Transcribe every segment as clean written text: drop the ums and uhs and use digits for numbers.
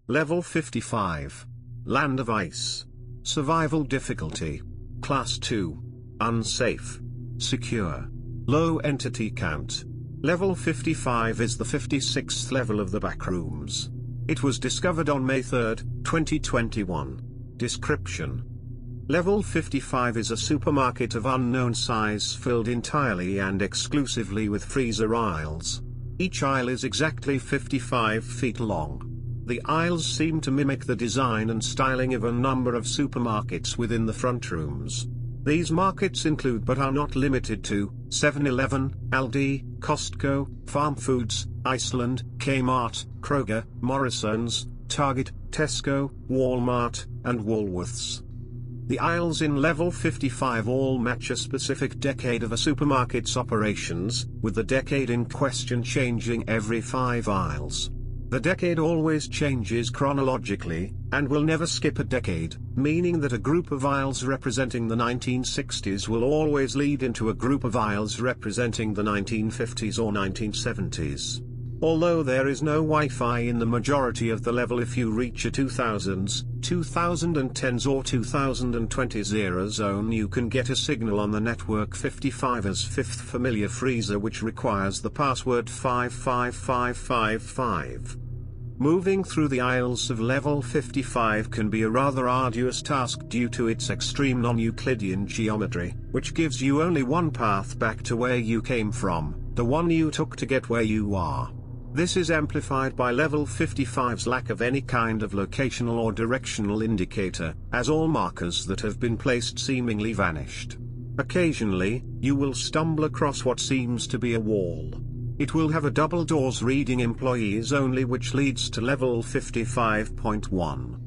Level 55. Land of Ice. Survival difficulty. Class 2. Unsafe. Secure. Low entity count. Level 55 is the 56th level of the Backrooms. It was discovered on May 3, 2021. Description. Level 55 is a supermarket of unknown size filled entirely and exclusively with freezer aisles. Each aisle is exactly 55 feet long. The aisles seem to mimic the design and styling of a number of supermarkets within the front rooms. These markets include but are not limited to 7-Eleven, Aldi, Costco, Farm Foods, Iceland, Kmart, Kroger, Morrisons, Target, Tesco, Walmart, and Woolworths. The aisles in level 55 all match a specific decade of a supermarket's operations, with the decade in question changing every 5 aisles. The decade always changes chronologically, and will never skip a decade, meaning that a group of aisles representing the 1960s will always lead into a group of aisles representing the 1950s or 1970s. Although there is no Wi-Fi in the majority of the level, if you reach a 2000s, 2010s or 2020s era zone, you can get a signal on the network 55's fifth familiar freezer, which requires the password 55555. Moving through the aisles of level 55 can be a rather arduous task due to its extreme non-Euclidean geometry, which gives you only one path back to where you came from, the one you took to get where you are. This is amplified by level 55's lack of any kind of locational or directional indicator, as all markers that have been placed seemingly vanished. Occasionally, you will stumble across what seems to be a wall. It will have a double doors reading employees only, which leads to level 55.1.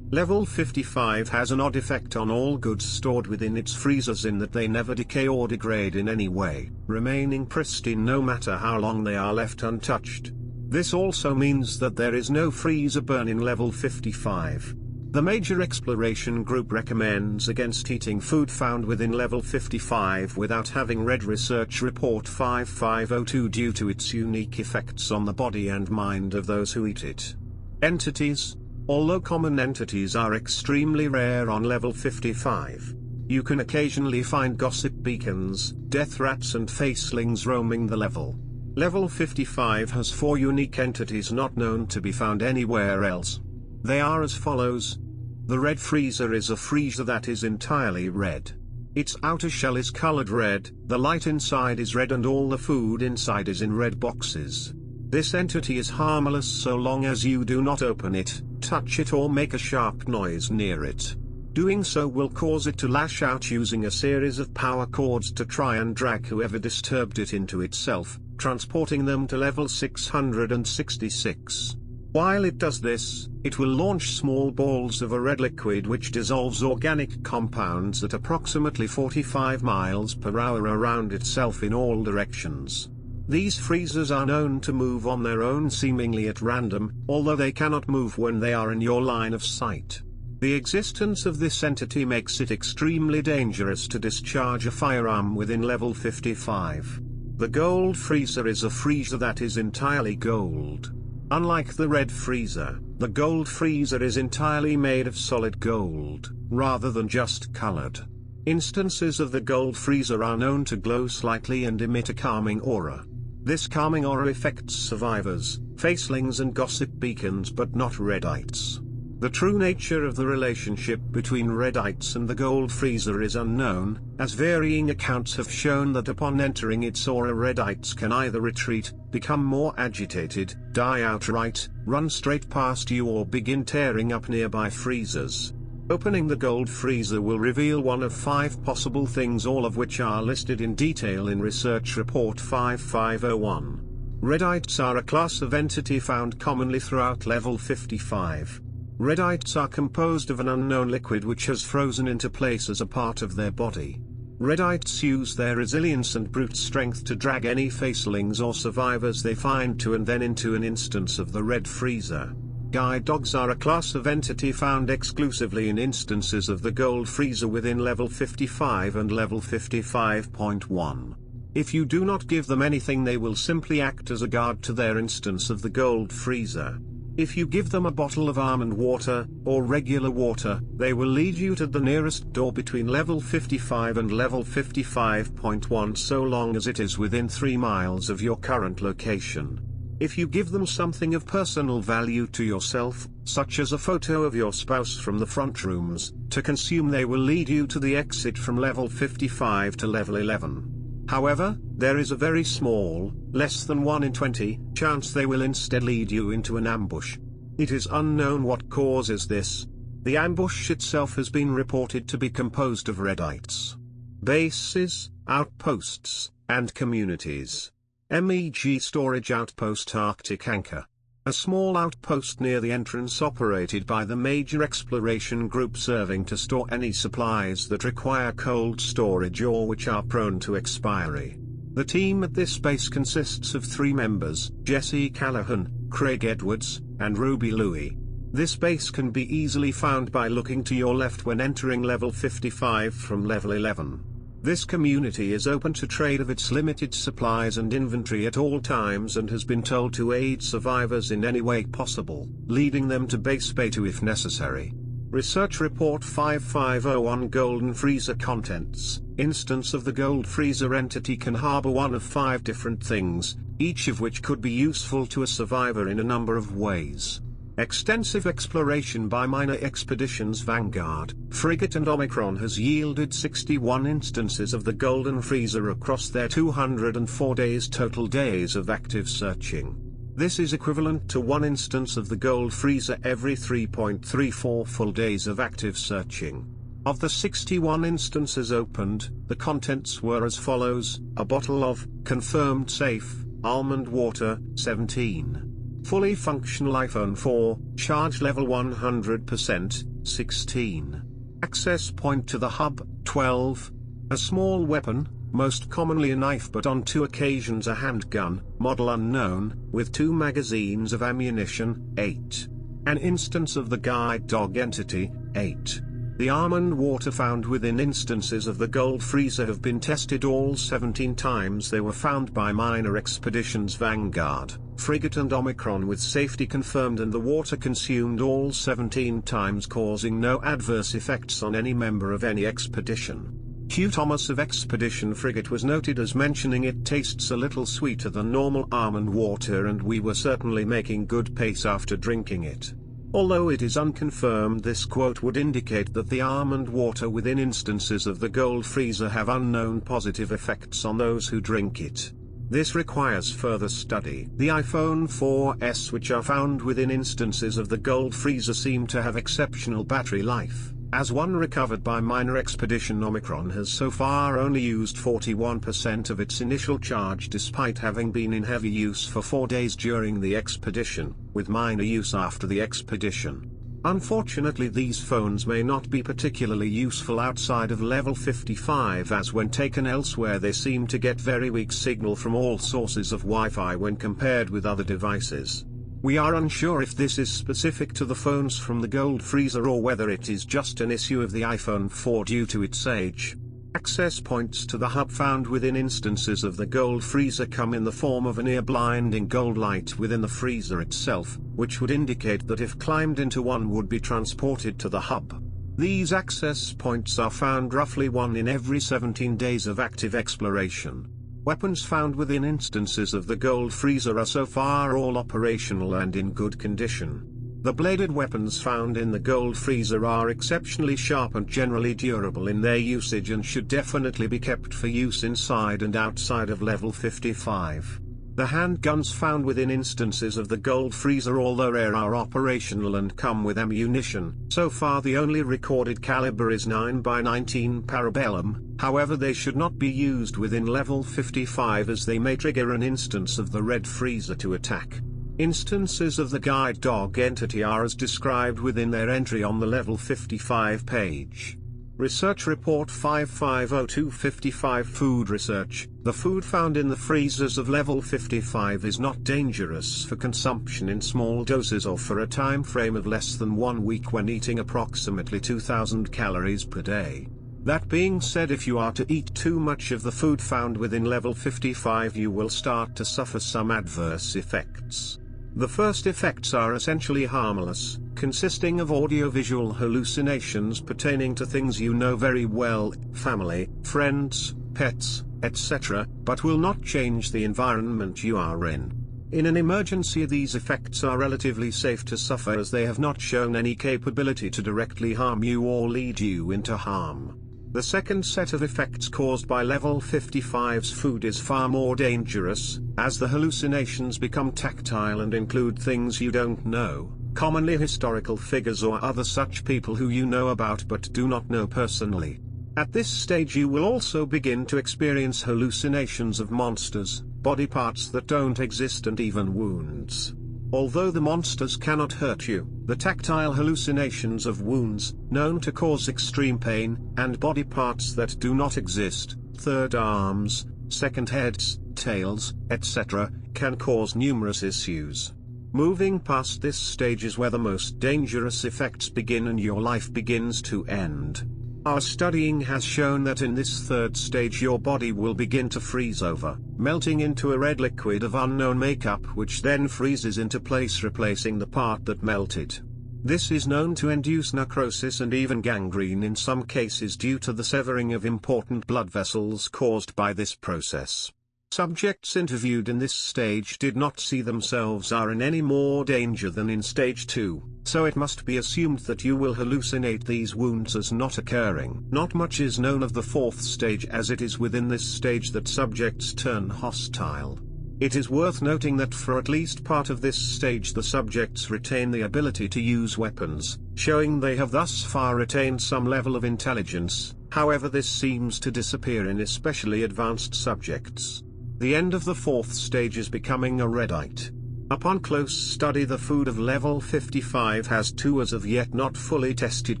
Level 55 has an odd effect on all goods stored within its freezers in that they never decay or degrade in any way, remaining pristine no matter how long they are left untouched. This also means that there is no freezer burn in level 55. The major exploration group recommends against eating food found within level 55 without having read Research Report 5502 due to its unique effects on the body and mind of those who eat it. Entities. Although common entities are extremely rare on level 55, you can occasionally find gossip beacons, death rats and facelings roaming the level. Level 55 has 4 unique entities not known to be found anywhere else. They are as follows. The red freezer is a freezer that is entirely red. Its outer shell is colored red, the light inside is red, and all the food inside is in red boxes. This entity is harmless so long as you do not open it, touch it or make a sharp noise near it. Doing so will cause it to lash out using a series of power cords to try and drag whoever disturbed it into itself, transporting them to level 666. While it does this, it will launch small balls of a red liquid which dissolves organic compounds at approximately 45 miles per hour around itself in all directions. These freezers are known to move on their own seemingly at random, although they cannot move when they are in your line of sight. The existence of this entity makes it extremely dangerous to discharge a firearm within level 55. The gold freezer is a freezer that is entirely gold. Unlike the red freezer, the gold freezer is entirely made of solid gold, rather than just colored. Instances of the gold freezer are known to glow slightly and emit a calming aura. This calming aura affects survivors, facelings and gossip beacons, but not Redites. The true nature of the relationship between Redites and the gold freezer is unknown, as varying accounts have shown that upon entering its aura, Redites can either retreat, become more agitated, die outright, run straight past you, or begin tearing up nearby freezers. Opening the gold freezer will reveal one of 5 possible things, all of which are listed in detail in Research Report 5501. Redites are a class of entity found commonly throughout level 55. Redites are composed of an unknown liquid which has frozen into place as a part of their body. Redites use their resilience and brute strength to drag any facelings or survivors they find to and then into an instance of the red freezer. Guide dogs are a class of entity found exclusively in instances of the gold freezer within level 55 and level 55.1. If you do not give them anything, they will simply act as a guard to their instance of the gold freezer. If you give them a bottle of almond water, or regular water, they will lead you to the nearest door between level 55 and level 55.1 so long as it is within 3 miles of your current location. If you give them something of personal value to yourself, such as a photo of your spouse from the front rooms, to consume, they will lead you to the exit from level 55 to level 11. However, there is a very small, less than 1 in 20, chance they will instead lead you into an ambush. It is unknown what causes this. The ambush itself has been reported to be composed of redites, bases, outposts, and communities. MEG Storage Outpost Arctic Anchor. A small outpost near the entrance operated by the major exploration group serving to store any supplies that require cold storage or which are prone to expiry. The team at this base consists of 3 members, Jesse Callahan, Craig Edwards, and Ruby Louie. This base can be easily found by looking to your left when entering level 55 from level 11. This community is open to trade of its limited supplies and inventory at all times and has been told to aid survivors in any way possible, leading them to base Bay 2 if necessary. Research Report 5501 Golden Freezer Contents. Instance of the Gold Freezer entity can harbor one of 5 different things, each of which could be useful to a survivor in a number of ways. Extensive exploration by Minor Expeditions Vanguard, Frigate and Omicron has yielded 61 instances of the Golden Freezer across their 204 days total days of active searching. This is equivalent to 1 instance of the Gold Freezer every 3.34 full days of active searching. Of the 61 instances opened, the contents were as follows: a bottle of confirmed safe almond water, 17. Fully functional iPhone 4, charge level 100%, 16. Access point to the hub, 12. A small weapon, most commonly a knife but on 2 occasions a handgun, model unknown, with 2 magazines of ammunition, 8. An instance of the guide dog entity, 8. The almond water found within instances of the Gold Freezer have been tested all 17 times. They were found by Minor Expeditions Vanguard, Frigate and Omicron with safety confirmed, and the water consumed all 17 times, causing no adverse effects on any member of any expedition. Hugh Thomas of Expedition Frigate was noted as mentioning it tastes a little sweeter than normal almond water, and we were certainly making good pace after drinking it. Although it is unconfirmed, this quote would indicate that the almond water within instances of the Gold Freezer have unknown positive effects on those who drink it. This requires further study. The iPhone 4S which are found within instances of the Gold Freezer seem to have exceptional battery life, as one recovered by Minor Expedition Omicron has so far only used 41% of its initial charge despite having been in heavy use for 4 days during the expedition, with minor use after the expedition. Unfortunately, these phones may not be particularly useful outside of level 55, as when taken elsewhere they seem to get very weak signal from all sources of Wi-Fi when compared with other devices. We are unsure if this is specific to the phones from the Gold Freezer or whether it is just an issue of the iPhone 4 due to its age. Access points to the hub found within instances of the Gold Freezer come in the form of a near-blinding gold light within the freezer itself, which would indicate that if climbed into one would be transported to the hub. These access points are found roughly 1 in every 17 days of active exploration. Weapons found within instances of the Gold Freezer are so far all operational and in good condition. The bladed weapons found in the Gold Freezer are exceptionally sharp and generally durable in their usage and should definitely be kept for use inside and outside of level 55. The handguns found within instances of the Gold Freezer, although rare, are operational and come with ammunition. So far the only recorded caliber is 9x19 Parabellum, however they should not be used within level 55 as they may trigger an instance of the Red Freezer to attack. Instances of the guide dog entity are as described within their entry on the level 55 page. Research Report 550255 Food Research. The food found in the freezers of level 55 is not dangerous for consumption in small doses or for a time frame of less than 1 week when eating approximately 2000 calories per day. That being said, if you are to eat too much of the food found within level 55 you will start to suffer some adverse effects. The first effects are essentially harmless, consisting of audiovisual hallucinations pertaining to things you know very well, family, friends, pets, etc., but will not change the environment you are in. In an emergency, these effects are relatively safe to suffer as they have not shown any capability to directly harm you or lead you into harm. The second set of effects caused by level 55's food is far more dangerous, as the hallucinations become tactile and include things you don't know, commonly historical figures or other such people who you know about but do not know personally. At this stage you will also begin to experience hallucinations of monsters, body parts that don't exist and even wounds. Although the monsters cannot hurt you, the tactile hallucinations of wounds, known to cause extreme pain, and body parts that do not exist, third arms, second heads, tails, etc., can cause numerous issues. Moving past this stage is where the most dangerous effects begin and your life begins to end. Our studying has shown that in this third stage your body will begin to freeze over, melting into a red liquid of unknown makeup which then freezes into place, replacing the part that melted. This is known to induce necrosis and even gangrene in some cases due to the severing of important blood vessels caused by this process. Subjects interviewed in this stage did not see themselves are in any more danger than in stage 2, so it must be assumed that you will hallucinate these wounds as not occurring. Not much is known of the fourth stage, as it is within this stage that subjects turn hostile. It is worth noting that for at least part of this stage the subjects retain the ability to use weapons, showing they have thus far retained some level of intelligence. However, this seems to disappear in especially advanced subjects. The end of the fourth stage is becoming a Redite. Upon close study, the food of level 55 has 2 as of yet not fully tested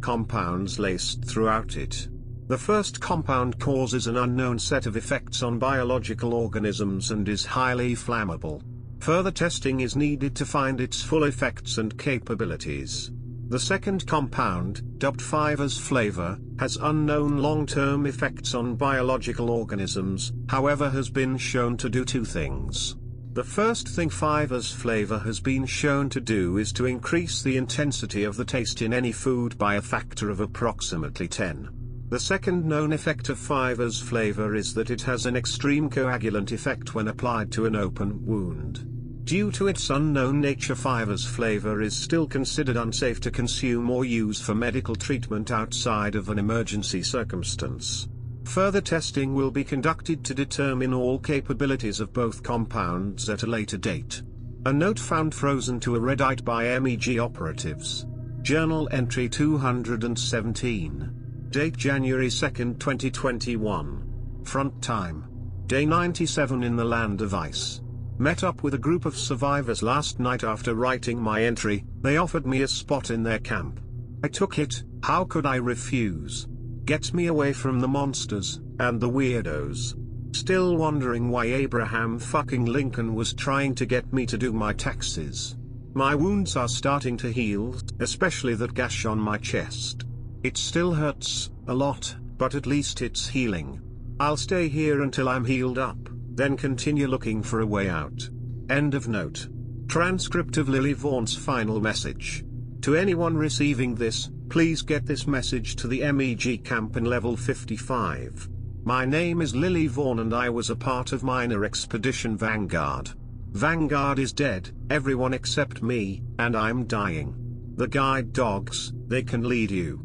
compounds laced throughout it. The first compound causes an unknown set of effects on biological organisms and is highly flammable. Further testing is needed to find its full effects and capabilities. The second compound, dubbed 5 as flavor, has unknown long-term effects on biological organisms, however has been shown to do 2 things. The first thing 5 as flavor has been shown to do is to increase the intensity of the taste in any food by a factor of approximately 10. The second known effect of 5 as flavor is that it has an extreme coagulant effect when applied to an open wound. Due to its unknown nature, 5 as flavor is still considered unsafe to consume or use for medical treatment outside of an emergency circumstance. Further testing will be conducted to determine all capabilities of both compounds at a later date. A note found frozen to a Redite by MEG operatives. Journal entry 217. Date January 2, 2021. Front time. Day 97 in the land of ice. Met up with a group of survivors last night after writing my entry. They offered me a spot in their camp. I took it. How could I refuse? Gets me away from the monsters and the weirdos. Still wondering why Abraham fucking Lincoln was trying to get me to do my taxes. My wounds are starting to heal, especially that gash on my chest. It still hurts a lot, but at least it's healing. I'll stay here until I'm healed up, then continue looking for a way out. End of note. Transcript of Lily Vaughan's final message. To anyone receiving this, please get this message to the MEG camp in level 55. My name is Lily Vaughan and I was a part of Minor Expedition Vanguard. Vanguard is dead, everyone except me, and I'm dying. The guide dogs, they can lead you.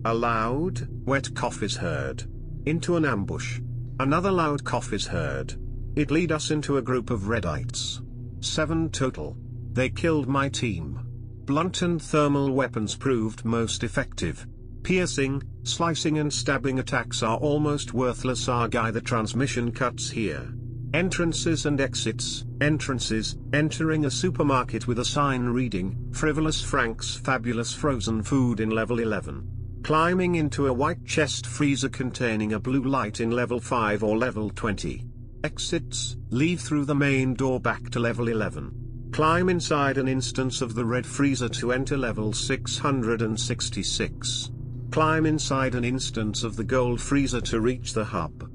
A loud, wet cough is heard. Into an ambush. Another loud cough is heard. It lead us into a group of Redites. 7 total. They killed my team. Blunt and thermal weapons proved most effective. Piercing, slicing and stabbing attacks are almost worthless. Guy, the transmission cuts here. Entrances and exits. Entrances, entering a supermarket with a sign reading, Frivolous Frank's Fabulous Frozen Food in level 11. Climbing into a white chest freezer containing a blue light in level 5 or level 20. Exits, leave through the main door back to level 11. Climb inside an instance of the red freezer to enter level 666. Climb inside an instance of the gold freezer to reach the hub.